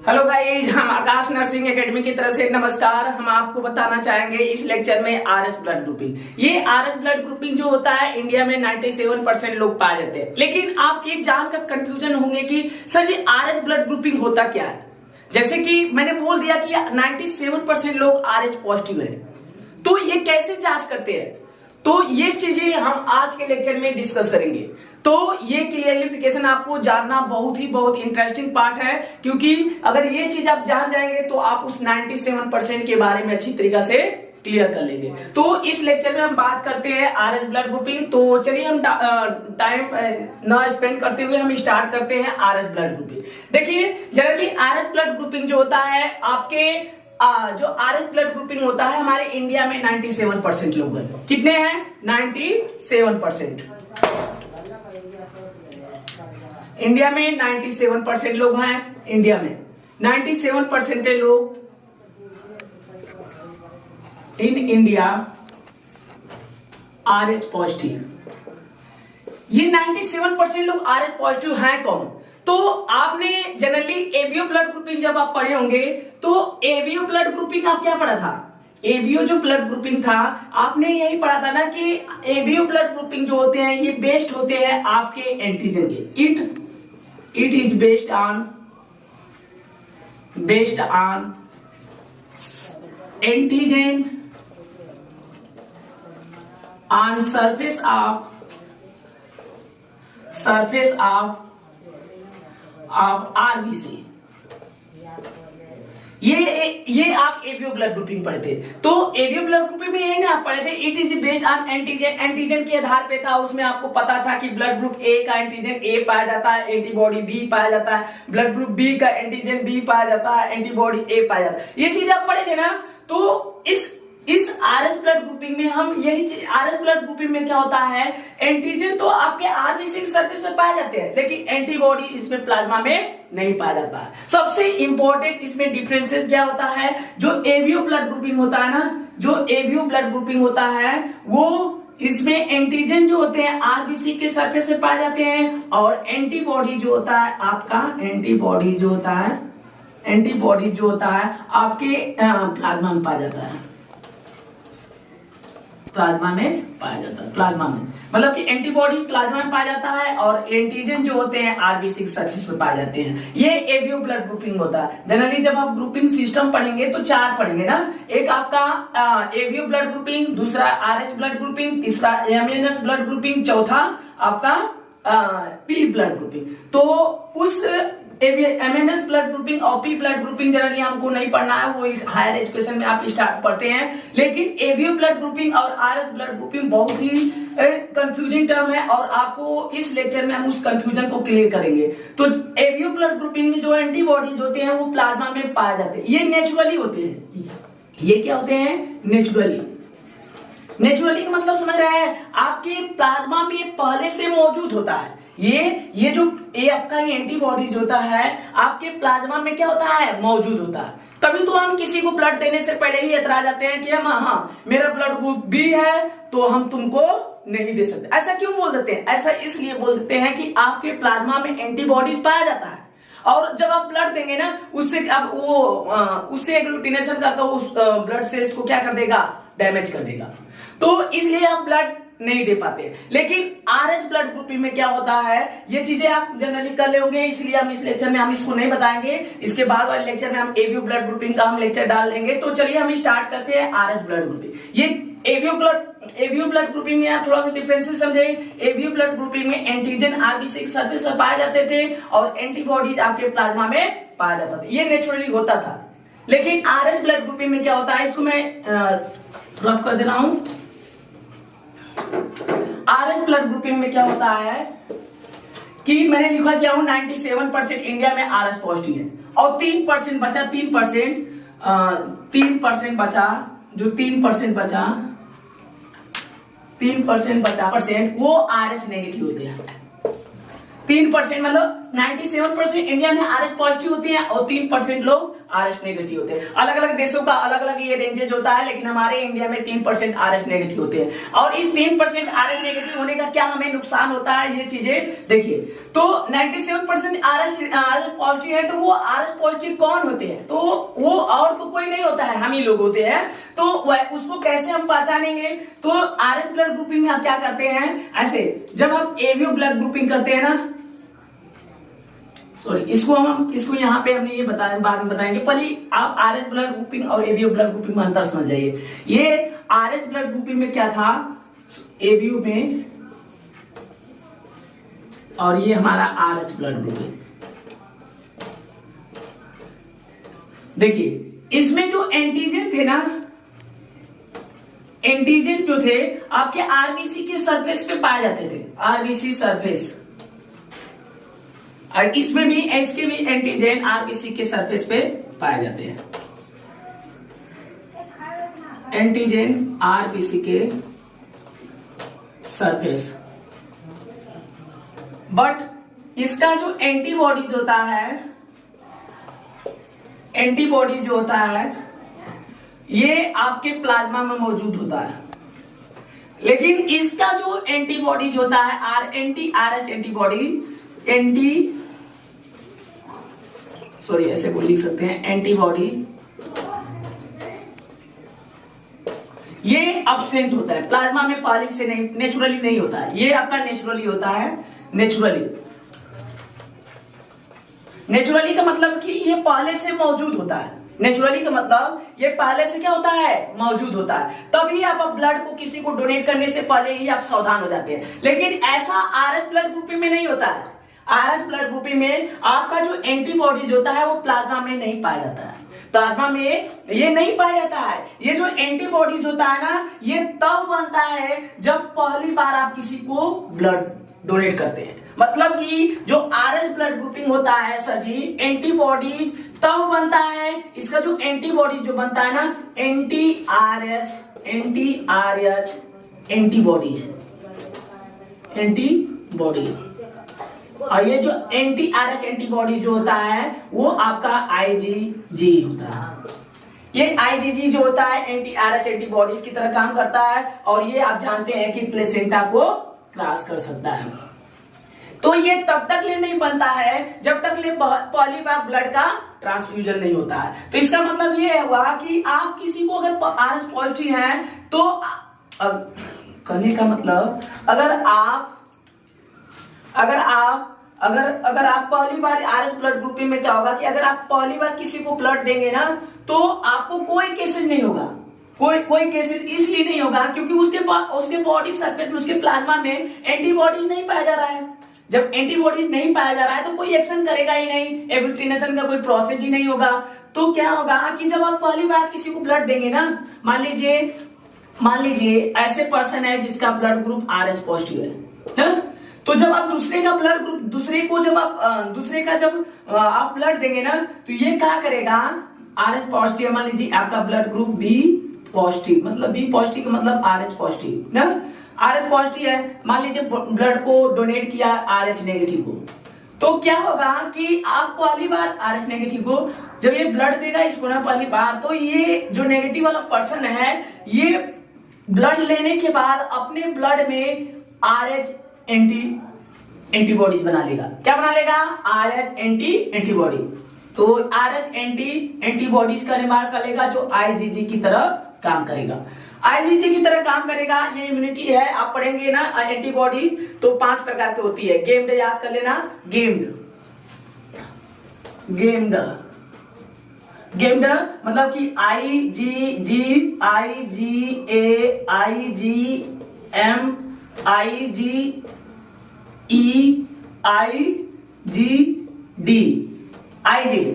Hello guys, हम आकाश nursing academy की तरफ से नमस्कार। हम आपको बताना चाहेंगे इस लेक्चर में आरएस ब्लड ग्रुपिंग। ये आरएस ब्लड ग्रुपिंग जो होता है इंडिया में 97% लोग पाए जाते हैं। लेकिन आप एक जानकर कंफ्यूजन होंगे कि सर जी आरएस ब्लड ग्रुपिंग होता क्या है। जैसे कि मैंने बोल दिया कि 97% लोग आरएच पॉजिटिव है, तो ये कैसे जांच करते हैं, तो ये चीजें हम आज के लेक्चर में डिस्कस करेंगे। तो ये क्लियरिफिकेशन आपको जानना बहुत इंटरेस्टिंग पार्ट है, क्योंकि अगर ये चीज आप जान जाएंगे तो आप उस 97% के बारे में अच्छी तरीके से क्लियर कर लेंगे। तो इस लेक्चर में हम बात करते हैं आरएस ब्लड ग्रुपिंग। तो चलिए हम टाइम ना स्पेंड करते हुए हम स्टार्ट करते हैं आरएस ब्लड ग्रुपिंग। देखिए जनरली आरएस ब्लड ग्रुपिंग जो होता है आपके जो आरएस ब्लड ग्रुपिंग होता है हमारे इंडिया में 97% लोग हैं। कितने हैं? 97%। इंडिया में 97% लोग हैं। इंडिया में 97% लोग इन इंडिया आरएच पॉजिटिव। ये 97% लोग आरएच पॉजिटिव हैं कौन? तो आपने जनरली एबीओ ब्लड ग्रुपिंग जब आप पढ़े होंगे तो एबीओ ब्लड ग्रुपिंग आप क्या पढ़ा था? एबीओ जो ब्लड ग्रुपिंग था आपने यही पढ़ा था ना कि एबीओ ब्लड ग्रुपिंग जो होते हैं ये बेस्ड होते हैं आपके एंटीजन के। It is based on antigen on surface of RBC. ये आप एबीओ ब्लड ग्रुपिंग पढ़े थे। तो एबीओ ब्लड ग्रुपिंग में यही ना आप पढ़े थे, it is based on antigen. Antigen के आधार पे था, उसमें आपको पता था कि ब्लड ग्रुप ए का एंटीजन ए पाया जाता है, एंटीबॉडी बी पाया जाता है। ब्लड ग्रुप बी का एंटीजन बी पाया जाता है, एंटीबॉडी ए पाया जाता है। ये चीज आप पढ़े थे ना। तो इस आरएस ब्लड ग्रुपिंग में हम यही चीज, आरएस ब्लड ग्रुपिंग में क्या होता है, एंटीजन तो आपके आरबीसी के सरफेस पे पाए जाते हैं, लेकिन एंटीबॉडी इसमें प्लाज्मा में नहीं पाया जाता है। सबसे इंपॉर्टेंट इसमें डिफरेंसेस क्या होता है, जो एबीओ ब्लड ग्रुपिंग होता है ना, जो एबीओ ब्लड ग्रुपिंग होता है वो इसमें एंटीजन जो होते हैं आरबीसी के सरफेस पे पाए जाते हैं, और एंटीबॉडी जो होता है आपका एंटीबॉडी जो होता है आपके प्लाज्मा में पाया जाता है। प्लाज्मा में मतलब कि एंटीबॉडी प्लाज्मा में पाया जाता है और एंटीजन जो होते हैं आरबीसी के सरफेस पे पाए जाते हैं। ये एबीओ ब्लड ग्रुपिंग होता है। जनरली जब आप ग्रुपिंग सिस्टम पढ़ेंगे तो 4 पढ़ेंगे ना, एक आपका एबीओ ब्लड ग्रुपिंग, दूसरा आरएच ब्लड ग्रुपिंग, तीसरा एमएनएस ब्लड ग्रुपिंग, चौथा आपका पी ब्लड ग्रुपिंग। तो उस एमएनएस ब्लड ग्रुपिंग और पी ब्लड ग्रुपिंग जनरली हमको नहीं पढ़ना है, वो हायर एजुकेशन में आप स्टार्ट पढ़ते हैं। लेकिन एबीओ ब्लड ग्रुपिंग और आरएच ब्लड ग्रुपिंग बहुत ही कंफ्यूजिंग टर्म है, और आपको इस लेक्चर में हम उस कंफ्यूजन को क्लियर करेंगे। तो एबीओ ब्लड ग्रुपिंग में जो एंटीबॉडीज होते हैं वो प्लाज्मा में पाए जाते हैं। ये नेचुरली होते हैं। ये क्या होते हैं? नेचुरली का मतलब समझ रहे हैं, आपके प्लाज्मा में पहले से मौजूद होता है। ये जो आपका एंटीबॉडीज होता है आपके प्लाज्मा में क्या होता है? मौजूद होता है। तभी तो हम किसी को ब्लड देने से पहले ही एतरा जाते हैं कि हम मेरा ब्लड ग्रुप बी है तो हम तुमको नहीं दे सकते। ऐसा क्यों बोल देते हैं? ऐसा इसलिए बोल देते हैं कि आपके प्लाज्मा में एंटीबॉडीज पाया जाता है, और जब आप ब्लड देंगे ना उससे अब वो उससे एग्लूटिनेशन करके उस ब्लड सेल्स को क्या कर देगा? डैमेज कर देगा। तो इसलिए आप ब्लड नहीं दे पाते। लेकिन आरएच ब्लड ग्रुपिंग में क्या होता है, ये चीजें आप जनरली कर लेंगे, इसलिए हम इस लेक्चर में हम इसको नहीं बताएंगे। इसके बाद वाले लेक्चर में हम एबीओ ब्लड ग्रुपिंग का हम लेक्चर डाल लेंगे। तो चलिए हम स्टार्ट करते हैं आरएच ब्लड ग्रुपिंग। ये एबीओ ब्लड ग्रुपिंग में आप थोड़ा सा डिफरेंसेस समझे। एबीओ ब्लड ग्रुपिंग में एंटीजन आरबीसी के सरफेस पर पाए जाते थे और एंटीबॉडीज आपके प्लाज्मा में पाया जाता था। ये नेचुरली होता था। लेकिन आरएच ब्लड ग्रुपिंग में क्या होता है, इसको मैं रब कर दे रहा हूं। आरएच ब्लड ग्रुपिंग में क्या होता है कि मैंने लिखा क्या हूं, 97% इंडिया में आरएच पॉजिटिव है, और 3% बचा, 3% बचा, जो 3% बचा वो आरएच नेगेटिव होते हैं। 3% मतलब 97% इंडिया में आरएच पॉजिटिव होते हैं और 3% लोग RH नेगेटिव होते हैं। अलग अलग देशों का अलग अलग ये रेंजेज होता है, लेकिन हमारे इंडिया में 3% RH नेगेटिव होते हैं। और इस 3% RH नेगेटिव होने का क्या हमें नुकसान होता है, ये चीजें देखिए। तो 97% RH पॉजिटिव है, तो वो RH पॉजिटिव कौन होते हैं? तो वो और तो कोई नहीं होता है, हम ही लोग होते हैं। तो उसको कैसे हम पहचानेंगे? तो RH ब्लड ग्रुपिंग में आप क्या करते हैं, ऐसे जब आप ABO ब्लड ग्रुपिंग करते हैं ना, सॉरी इसको यहाँ पे हमने ये बताया, बाद में बताएंगे। पहले आप RH ब्लड ग्रुपिंग और ABO ब्लड ग्रुपिंग में अंतर समझ जाइए। ये RH ब्लड ग्रुपिंग में क्या था, ABO में, और ये हमारा RH ब्लड ग्रुपिंग। देखिए इसमें जो एंटीजन थे ना, एंटीजन जो थे आपके आरबीसी के सरफेस पे पाए जाते थे, आरबीसी सरफेस। और इसमें भी, इसके भी एंटीजन आरबीसी के सरफेस पे पाए जाते हैं, एंटीजन आरबीसी के सरफेस। बट इसका जो एंटीबॉडीज होता है, एंटीबॉडी जो होता है ये आपके प्लाज्मा में मौजूद होता है। लेकिन इसका जो एंटीबॉडीज होता है, एंटी RH एंटीबॉडी, सॉरी ऐसे को लिख सकते हैं, एंटीबॉडी, ये एब्सेंट होता है प्लाज्मा में, पहले से नहीं, नेचुरली नहीं होता है। ये आपका नेचुरली होता है, नेचुरली का मतलब कि ये पहले से मौजूद होता है। नेचुरली का मतलब ये पहले से क्या होता है, मौजूद होता है। तभी आप ब्लड को किसी को डोनेट करने से पहले ही आप सावधान हो जाते हैं। लेकिन ऐसा RH ब्लड ग्रुपिंग में नहीं होता है। RH ब्लड ग्रुपिंग में आपका जो एंटीबॉडीज होता है वो प्लाज्मा में नहीं पाया जाता है, प्लाज्मा में ये नहीं पाया जाता है। ये जो एंटीबॉडीज होता है ना, ये तब बनता है जब पहली बार आप किसी को ब्लड डोनेट करते हैं। मतलब कि जो RH ब्लड ग्रुपिंग होता है सर जी, एंटीबॉडीज तब बनता है, इसका जो एंटीबॉडीज जो बनता है ना, एंटी-RH एंटीबॉडीज, और ये जो एंटी-RH एंटीबॉडीज जो होता है वो आपका IgG होता है। ये IgG जो होता है एंटी-RH एंटीबॉडीज की तरह काम करता है, और ये आप जानते हैं कि प्लेसेंटा को क्रॉस कर सकता है। तो ये तब तक ले नहीं बनता है जब तक ले पहली बार ब्लड का ट्रांसफ्यूजन नहीं होता है। तो इसका मतलब ये हुआ कि आप किसी को अगर RH पॉजिटिव है तो कहने का मतलब अगर आप पहली बार RH ब्लड ग्रुपिंग में क्या होगा कि अगर आप पहली बार किसी को ब्लड देंगे ना, तो आपको कोई केसेज नहीं होगा, कोई केसेज इसलिए नहीं होगा क्योंकि उसके बॉडी सरफेस में, उसके प्लाज्मा में एंटीबॉडीज नहीं पाया जा रहा है। जब एंटीबॉडीज नहीं पाया जा रहा है तो कोई एक्शन करेगा ही नहीं, एग्लूटिनेशन का कोई प्रोसेस ही नहीं होगा। तो क्या होगा कि जब आप पहली बार किसी को ब्लड देंगे ना, मान लीजिए ऐसे पर्सन है जिसका ब्लड ग्रुप RH पॉजिटिव है, तो जब आप दूसरे का जब आप ब्लड देंगे ना, तो ये क्या करेगा, RH पॉजिटिव, मान लीजिए आपका ब्लड ग्रुप B पॉजिटिव, मतलब B पॉजिटिव का मतलब RH पॉजिटिव ना, RH पॉजिटिव है, मान लीजिए ब्लड को डोनेट किया RH नेगेटिव को, तो क्या होगा कि आप पहली बार RH नेगेटिव को जब ये ब्लड देगा इसको ना पहली बार, तो ये जो नेगेटिव वाला पर्सन है ये ब्लड लेने के बाद अपने ब्लड में RH एंटीबॉडीज बना लेगा। क्या बना लेगा, RH एंटीबॉडी। तो RH एंटीबॉडीज का निर्माण करेगा जो IgG की तरह काम करेगा। IgG की तरह काम करेगा, ये इम्यूनिटी है। आप पढ़ेंगे ना एंटीबॉडीज, तो 5 प्रकार की होती है। गेम्ड याद कर लेना, गेम्ड मतलब कि IgG, IgA, IgM, IgD,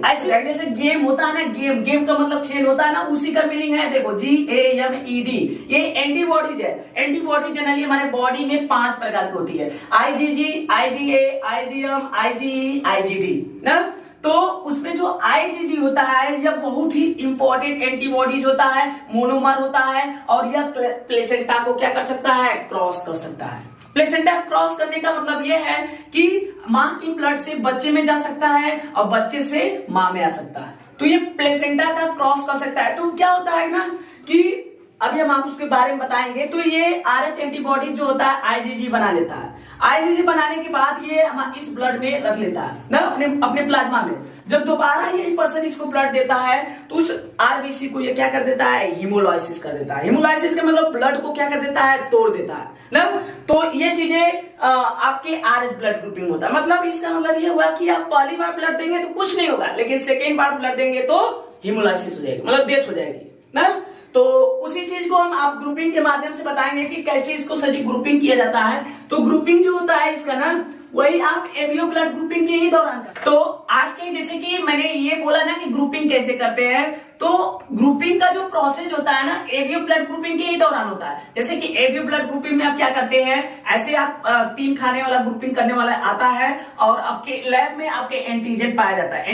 ऐसे जैसे गेम होता है ना, गेम का मतलब खेल होता है ना, उसी का मीनिंग है। देखो GAMED, ये एंटीबॉडीज है। एंटीबॉडीज जनरली हमारे बॉडी में 5 प्रकार की होती है, IgG, IgA, IgM, IgE, IgD ना। तो उसमें जो IgG होता है यह बहुत ही इंपॉर्टेंट एंटीबॉडीज होता है, मोनोमर होता है, और यह प्लेसेंटा को क्या कर सकता है, क्रॉस कर सकता है। प्लेसेंटा क्रॉस करने का मतलब यह है कि मां की ब्लड से बच्चे में जा सकता है और बच्चे से मां में आ सकता है। तो ये प्लेसेंटा का क्रॉस कर सकता है। तो क्या होता है ना कि अभी हम आपको उसके बारे में बताएंगे। तो ये आरएच एंटीबॉडीज जो होता है आईजीजी बना लेता है। आईजीजी बनाने के बाद ये हम इस ब्लड में रख लेता है ना, अपने प्लाज्मा में। जब दोबारा ये पर्सन इसको ब्लड देता है तो उस आरबीसी को ये क्या कर देता है, हीमोलाइसिस कर देता है। हीमोलाइसिस का मतलब ब्लड को क्या कर देता है, तोड़ देता है ना। तो ये चीजें आपके आरएच ब्लड ग्रुपिंग होता है। मतलब इसका मतलब ये हुआ कि आप पहली बार ब्लड देंगे तो कुछ नहीं होगा, लेकिन सेकेंड बार ब्लड देंगे तो हीमोलाइसिस हो जाएगी, मतलब डेथ हो जाएगी ना। तो उसी चीज को हम आप ग्रुपिंग के माध्यम से बताएंगे कि कैसे इसको सही ग्रुपिंग किया जाता है। तो ग्रुपिंग जो होता है इसका ना, वही आप एवीओ ब्लड ग्रुपिंग के ही दौरान करते। तो आज के जैसे कि मैंने ये बोला ना कि ग्रुपिंग कैसे करते हैं, तो ग्रुपिंग का जो प्रोसेस होता है ना एवीओ ब्लड ग्रुपिंग के ही दौरान होता है। जैसे कि एवीओ ब्लड ग्रुपिंग में आप क्या करते हैं, ऐसे आप 3 खाने वाला ग्रुपिंग करने वाला आता है और आपके लैब में आपके एंटीजन पाया जाता है।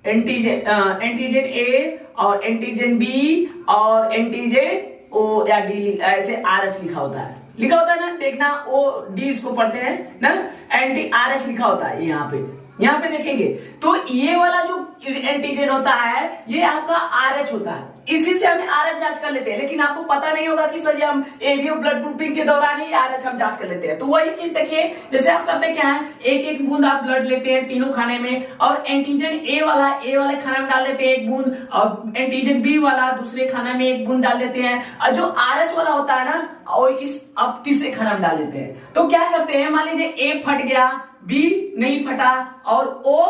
एंटीजन ए और एंटीजन बी और एंटीजन ओ या डी, ऐसे आरएच लिखा होता है ना, देखना ओ डी इसको पढ़ते हैं ना, एंटी आरएच लिखा होता है यहाँ पे देखेंगे। तो ये वाला जो एंटीजन होता है ये आपका आरएच होता है, इसी से हम आरएच जांच कर लेते हैं। लेकिन आपको पता नहीं होगा कि सर हम एवीओ ब्लड ग्रुपिंग के दौरान ही आरएच हम जांच कर लेते हैं। तो वही चीज देखिए, जैसे आप करते क्या है, एक बूंद आप ब्लड लेते हैं तीनों खाने में, और एंटीजन ए वाले खाने में डाल देते हैं 1 बूंद, और एंटीजन बी वाला दूसरे खाने में 1 बूंद डाल देते हैं, और जो आरएच वाला होता है ना और इस अब तीसरे खाने में डाल देते हैं। तो क्या करते हैं, मान लीजिए ए फट गया, बी नहीं फटा और ओ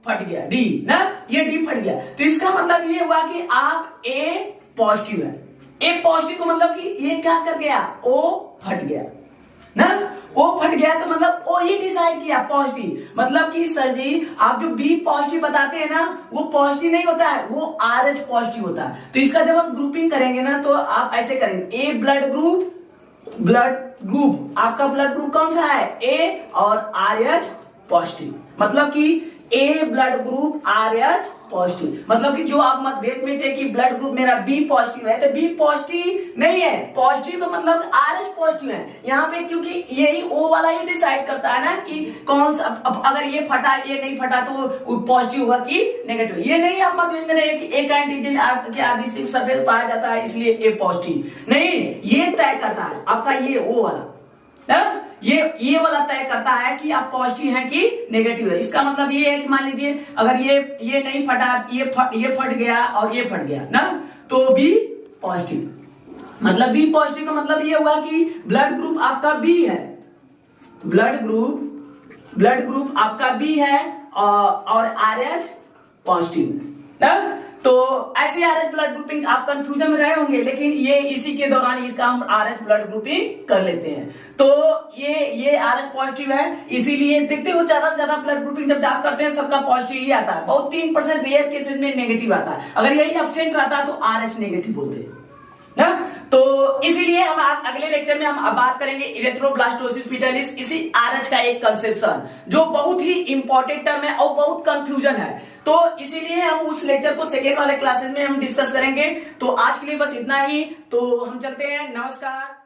फट गया, डी ना, ये डी फट गया। तो इसका मतलब ये हुआ कि आप ए पॉजिटिव है। ए पॉजिटिव को मतलब कि ये क्या कर गया, ओ फट गया ना, ओ फट गया तो मतलब ओ ही डिसाइड किया पॉजिटिव। मतलब कि सर जी आप जो बी पॉजिटिव बताते हैं ना वो पॉजिटिव नहीं होता है, वो आरएच पॉजिटिव होता है। तो इसका जब आप ग्रुपिंग करेंगे ना तो आप ऐसे करेंगे, ए ब्लड ग्रुप आपका ब्लड ग्रुप कौन सा है, ए और आरएच पॉजिटिव। मतलब कि ए ब्लड ग्रुप आरएच पॉजिटिव। मतलब कि जो आप मतभेद में थे कि ब्लड ग्रुप मेरा बी पॉजिटिव है, तो बी पॉजिटिव नहीं है, पॉजिटिव का मतलब आरएच पॉजिटिव है यहाँ पे, क्योंकि यही ओ वाला ही डिसाइड करता है ना कि कौन सा, अब अगर ये फटा ये नहीं फटा तो पॉजिटिव होगा कि नेगेटिव। ये नहीं आप मतभेद में रहे कि एक एंटीजन के आरबीसी सफेद पाया जाता है इसलिए ए पॉजिटिव नहीं, ये तय करता है आपका ये ओ वाला ना, ये वाला तय करता है कि आप पॉजिटिव हैं कि नेगेटिव है। इसका मतलब ये है कि मान लीजिए अगर ये नहीं फटा, ये फट गया और ये फट गया ना, तो बी पॉजिटिव। मतलब बी पॉजिटिव का मतलब ये हुआ कि ब्लड ग्रुप आपका बी है, ब्लड ग्रुप आपका बी है और आरएच पॉजिटिव ना। तो ऐसे आरएच ब्लड ग्रुपिंग आप कंफ्यूजन में रहे होंगे, लेकिन ये इसी के दौरान इसका हम आरएच ब्लड ग्रुपिंग कर लेते हैं। तो ये आरएच पॉजिटिव है, इसीलिए देखते हो ज्यादा से ज्यादा ब्लड ग्रुपिंग जब आप करते हैं सबका पॉजिटिव ही आता है, बहुत 3% रेयर केसेस में नेगेटिव आता है। अगर यही एब्सेंट रहता है तो आरएच नेगेटिव बोलते हैं ना। तो इसीलिए हम अगले लेक्चर में हम बात करेंगे इरेथ्रोब्लास्टोसिस फीटलिस, इसी आरएच का एक कंसेप्शन जो बहुत ही इंपॉर्टेंट टर्म है और बहुत कंफ्यूजन है। तो इसीलिए हम उस लेक्चर को सेकेंड वाले क्लासेस में हम डिस्कस करेंगे। तो आज के लिए बस इतना ही, तो हम चलते हैं, नमस्कार।